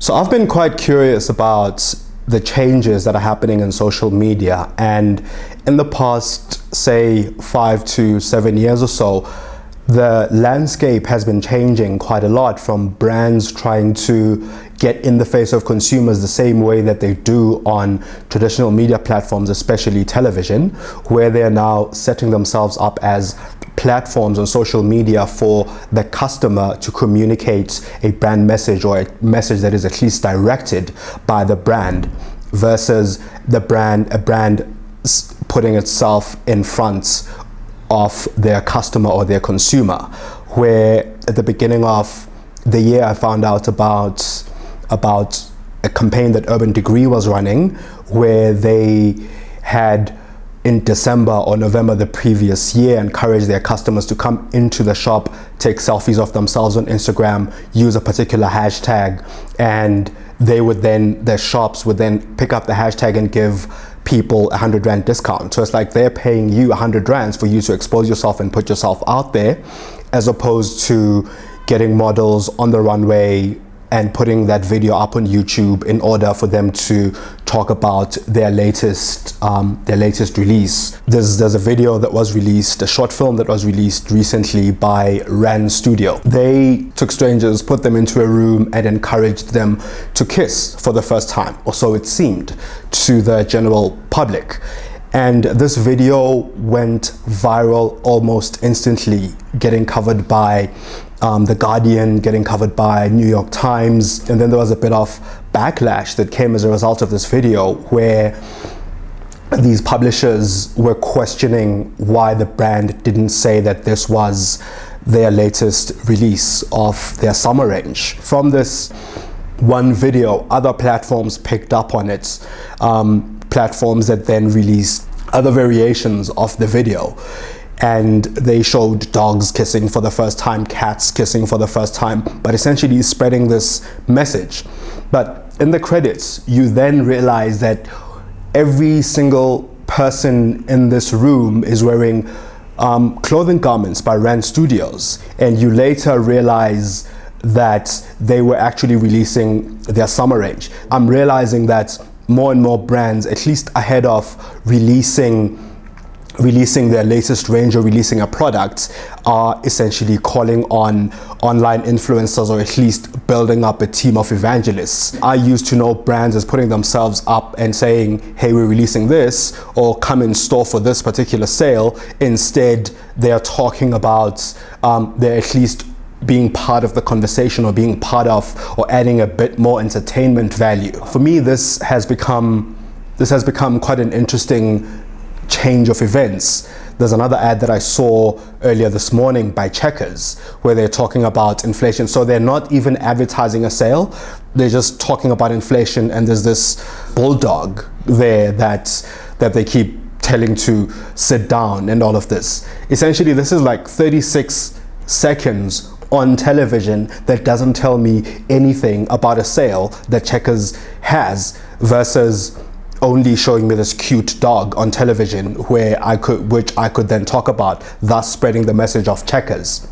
So I've been quite curious about the changes that are happening in social media, and in the past, say 5 to 7 years or so, the landscape has been changing quite a lot, from brands trying to get in the face of consumers the same way that they do on traditional media platforms, especially television, where they are now setting themselves up as platforms on social media for the customer to communicate a brand message, or a message that is at least directed by the brand, versus a brand putting itself in front of their customer or their consumer. Where at the beginning of the year I found out about a campaign that Urban Degree was running, where they had in December or November the previous year encouraged their customers to come into the shop, take selfies of themselves on Instagram, use a particular hashtag, and their shops would then pick up the hashtag and give people 100 Rand discount. So it's like they're paying you 100 Rands for you to expose yourself and put yourself out there, as opposed to getting models on the runway and putting that video up on YouTube in order for them to talk about their latest release. There's a video that was released, a short film that was released recently by Rand Studio. They took strangers, put them into a room, and encouraged them to kiss for the first time, or so it seemed to the general public. And this video went viral almost instantly, getting covered by The Guardian, getting covered by New York Times. And then there was a bit of backlash that came as a result of this video, where these publishers were questioning why the brand didn't say that this was their latest release of their summer range. From this one video, other platforms picked up on it, platforms that then released other variations of the video. And they showed dogs kissing for the first time, cats kissing for the first time, but essentially spreading this message. But in the credits, you then realize that every single person in this room is wearing clothing garments by Rand Studios. And you later realize that they were actually releasing their summer range. I'm realizing that more and more brands, at least ahead of releasing their latest range or releasing a product, are essentially calling on online influencers, or at least building up a team of evangelists. I used to know brands as putting themselves up and saying, hey, we're releasing this, or come in store for this particular sale. Instead, they are talking about, they're at least being part of the conversation, or being part of, or adding a bit more entertainment value. For me, this has become quite an interesting change of events. There's another ad that I saw earlier this morning by Checkers, where they're talking about inflation. So they're not even advertising a sale, they're just talking about inflation, and there's this bulldog there that they keep telling to sit down and all of this. Essentially, this is like 36 seconds on television that doesn't tell me anything about a sale that Checkers has, versus only showing me this cute dog on television which I could then talk about, thus spreading the message of Checkers.